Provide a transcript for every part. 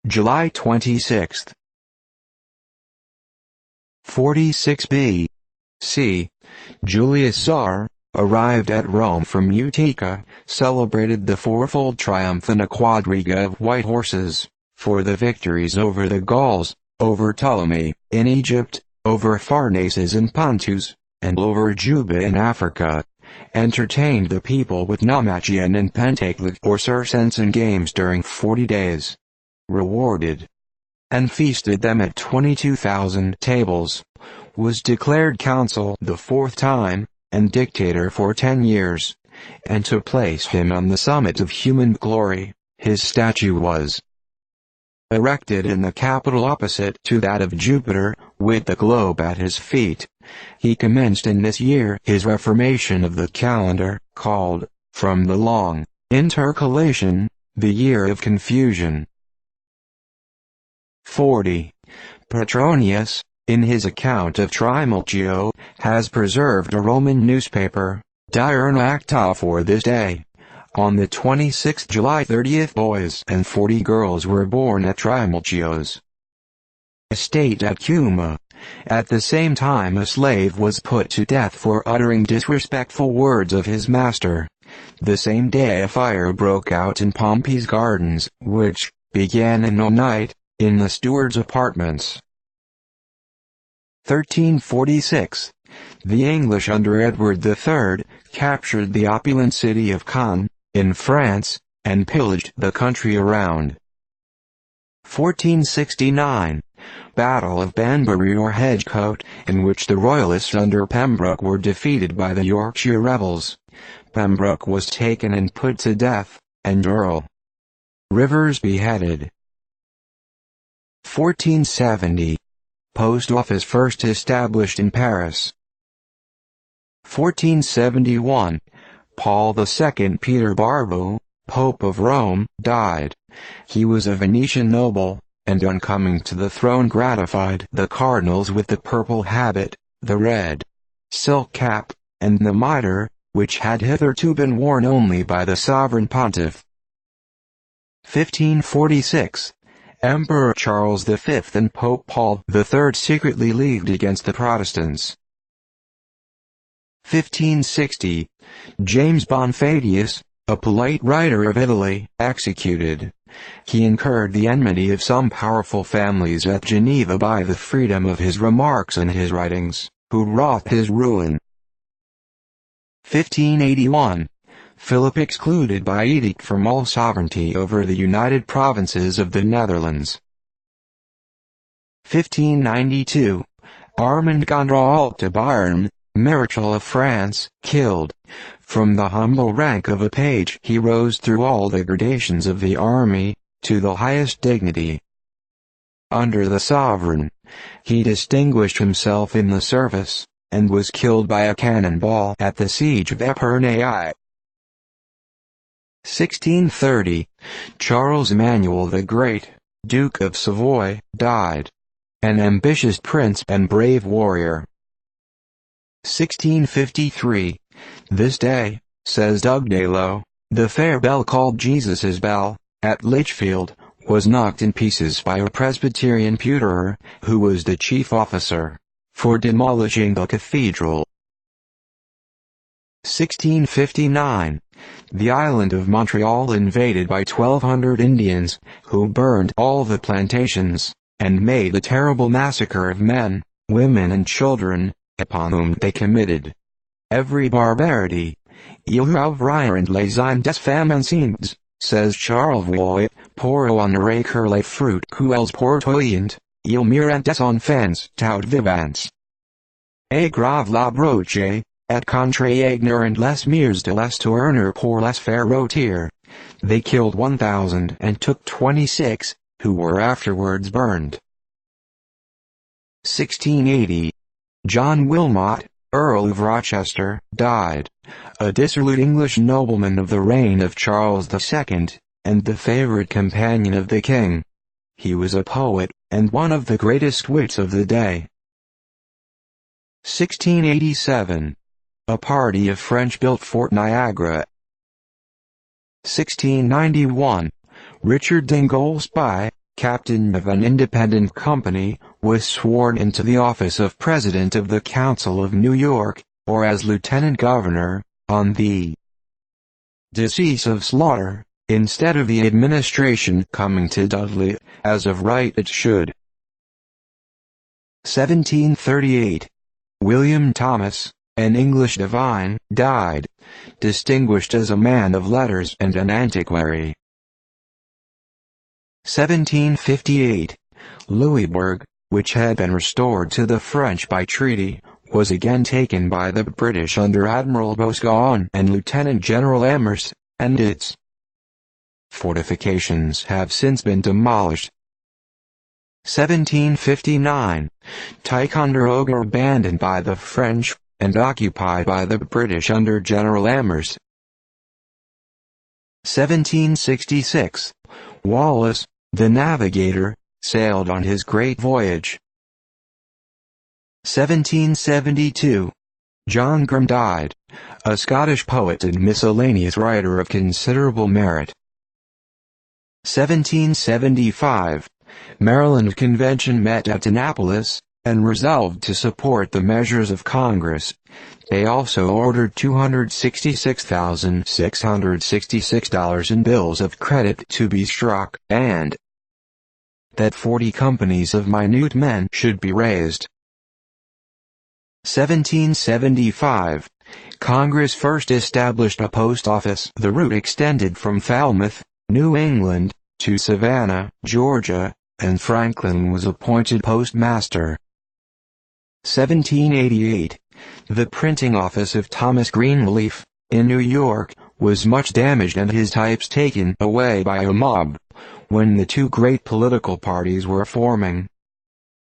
July 26. 46 B.C. Julius Caesar, arrived at Rome from Utica, celebrated the fourfold triumph in a quadriga of white horses, for the victories over the Gauls, over Ptolemy, in Egypt, over Pharnaces and Pontus, and over Juba in Africa, entertained the people with Naumachia and Pentateuch or Circensian games during 40 days. Rewarded and feasted them at 22,000 tables, was declared consul the fourth time, and dictator for 10 years, and to place him on the summit of human glory, his statue was erected in the Capitol opposite to that of Jupiter, with the globe at his feet. He commenced in this year his reformation of the calendar, called, from the long intercalation, the year of confusion. 40. Petronius, in his account of Trimalchio, has preserved a Roman newspaper, Diurna Acta for this day. On the 26th July 30 boys and 40 girls were born at Trimalchio's estate at Cuma. At the same time a slave was put to death for uttering disrespectful words of his master. The same day a fire broke out in Pompey's gardens, which began in a night, in the steward's apartments. 1346. The English under Edward III, captured the opulent city of Caen, in France, and pillaged the country around. 1469. Battle of Banbury or Hedgecote, in which the Royalists under Pembroke were defeated by the Yorkshire rebels. Pembroke was taken and put to death, and Earl Rivers beheaded. 1470. Post office first established in Paris. 1471. Paul II Peter Barbo, Pope of Rome, died. He was a Venetian noble, and on coming to the throne gratified the cardinals with the purple habit, the red silk cap, and the mitre, which had hitherto been worn only by the sovereign pontiff. 1546. Emperor Charles V and Pope Paul III secretly leagued against the Protestants. 1560. James Bonfadius, a polite writer of Italy, executed. He incurred the enmity of some powerful families at Geneva by the freedom of his remarks and his writings, who wrought his ruin. 1581. Philip excluded by edict from all sovereignty over the United Provinces of the Netherlands. 1592. Armand Gondrault de Bayern, Marechal of France, killed. From the humble rank of a page he rose through all the gradations of the army, to the highest dignity. Under the sovereign, he distinguished himself in the service, and was killed by a cannonball at the siege of Epernay. 1630. Charles Emmanuel the Great, Duke of Savoy, died. An ambitious prince and brave warrior. 1653. This day, says Dugdale's, the fair bell called Jesus's Bell, at Lichfield, was knocked in pieces by a Presbyterian pewterer, who was the chief officer for demolishing the cathedral. 1659. The island of Montreal invaded by 1,200 Indians, who burned all the plantations, and made a terrible massacre of men, women and children, upon whom they committed every barbarity. Il ouvrir and les signes des femmes, says Charlevoix, pour honorer que les fruits qu'elles portent, il mirent des enfants tout vivants. Et grave la broche, et contre ignorant les mires de les tourneurs pour les faire rôtir. They killed 1,000 and took 26, who were afterwards burned. 1680. John Wilmot, Earl of Rochester, died. A dissolute English nobleman of the reign of Charles II, and the favorite companion of the king. He was a poet, and one of the greatest wits of the day. 1687. A party of French built Fort Niagara. 1691. Richard d'Ingolspie, captain of an independent company, was sworn into the office of President of the Council of New York, or as Lieutenant Governor, on the decease of Slaughter, instead of the administration coming to Dudley, as of right it should. 1738. William Thomas, an English divine, died, distinguished as a man of letters and an antiquary. 1758. Louisbourg, which had been restored to the French by treaty, was again taken by the British under Admiral Boscawen and Lieutenant General Amherst, and its fortifications have since been demolished. 1759. Ticonderoga abandoned by the French, and occupied by the British under General Amherst. 1766. Wallace, the navigator, sailed on his great voyage. 1772. John Grimm died, a Scottish poet and miscellaneous writer of considerable merit. 1775. Maryland Convention met at Annapolis, and resolved to support the measures of Congress. They also ordered $266,666 in bills of credit to be struck, and that 40 companies of minute men should be raised. 1775. Congress first established a post office. The route extended from Falmouth, New England, to Savannah, Georgia, and Franklin was appointed postmaster. 1788. The printing office of Thomas Greenleaf, in New York, was much damaged and his types taken away by a mob, when the two great political parties were forming.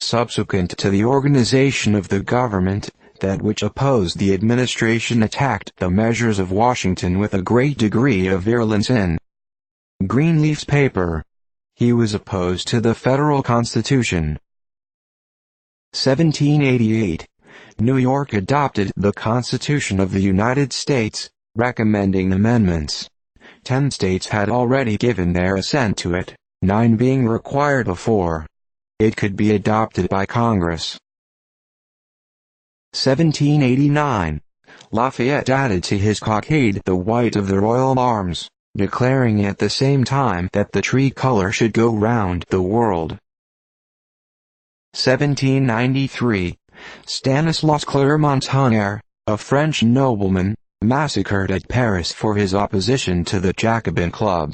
Subsequent to the organization of the government, that which opposed the administration attacked the measures of Washington with a great degree of virulence in Greenleaf's paper. He was opposed to the federal Constitution. 1788. New York adopted the Constitution of the United States, recommending amendments. 10 states had already given their assent to it, 9 being required before it could be adopted by Congress. 1789. Lafayette added to his cockade the white of the royal arms, declaring at the same time that the tricolor should go round the world. 1793. Stanislas Clermont-Tonnerre, a French nobleman, massacred at Paris for his opposition to the Jacobin Club.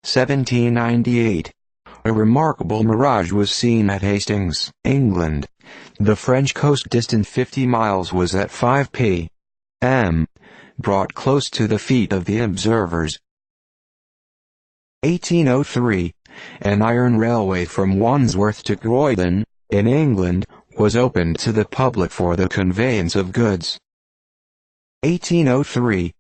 1798. A remarkable mirage was seen at Hastings, England. The French coast distant 50 miles was at 5 p.m. brought close to the feet of the observers. 1803. An iron railway from Wandsworth to Croydon, in England, was opened to the public for the conveyance of goods. 1803.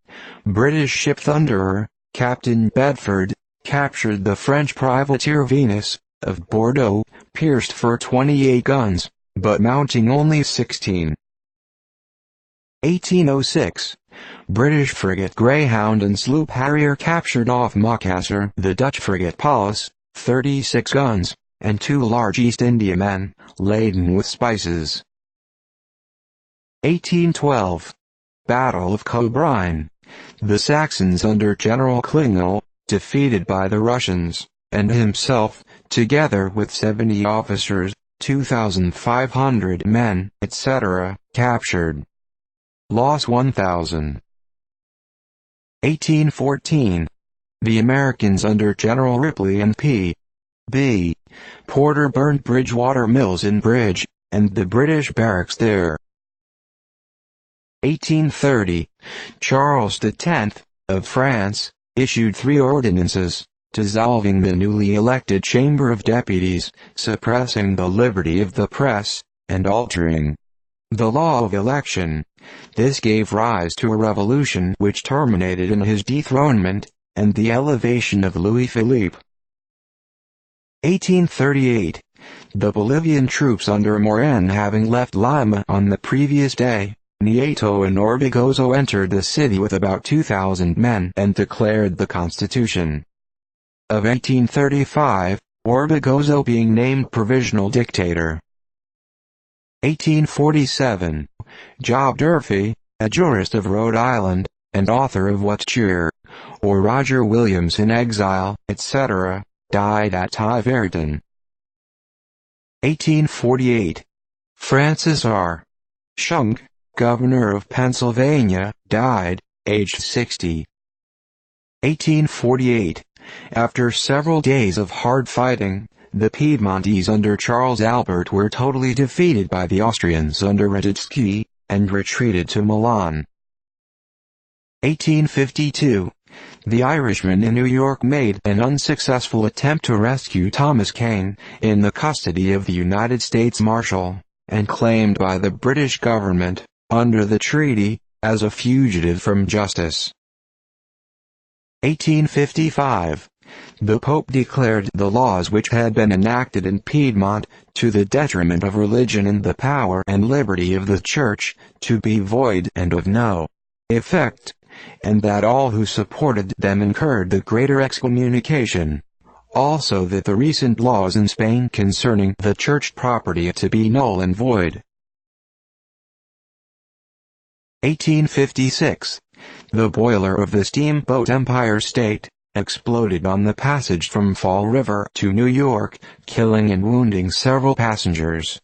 British ship Thunderer, Captain Bedford, captured the French privateer Venus, of Bordeaux, pierced for 28 guns, but mounting only 16. 1806. British frigate Greyhound and sloop Harrier captured off Macassar the Dutch frigate Pallas, 36 guns, and 2 large East Indiamen, laden with spices. 1812. Battle of Cobrine. The Saxons under General Klingel, defeated by the Russians, and himself, together with 70 officers, 2,500 men, etc., captured. Loss 1,000. 1814. The Americans under General Ripley and P.B. Porter burned Bridgewater Mills in Bridge, and the British barracks there. 1830. Charles X, of France, issued 3 ordinances, dissolving the newly elected Chamber of Deputies, suppressing the liberty of the press, and altering the law of election. This gave rise to a revolution which terminated in his dethronement, and the elevation of Louis Philippe. 1838. The Bolivian troops under Moran having left Lima on the previous day, Nieto and Orbegozo entered the city with about 2,000 men and declared the Constitution of 1835, Orbegozo being named provisional dictator. 1847. Job Durfee, a jurist of Rhode Island, and author of What Cheer, or Roger Williams in Exile, etc., died at Tiverton. 1848. Francis R. Shunk, governor of Pennsylvania, died, aged 60. 1848. After several days of hard fighting, the Piedmontese under Charles Albert were totally defeated by the Austrians under Radetzky, and retreated to Milan. 1852. The Irishmen in New York made an unsuccessful attempt to rescue Thomas Kane, in the custody of the United States Marshal, and claimed by the British government, under the treaty, as a fugitive from justice. 1855. The Pope declared the laws which had been enacted in Piedmont, to the detriment of religion and the power and liberty of the Church, to be void and of no effect, and that all who supported them incurred the greater excommunication. Also that the recent laws in Spain concerning the church property to be null and void. 1856. The boiler of the steamboat Empire State exploded on the passage from Fall River to New York, killing and wounding several passengers.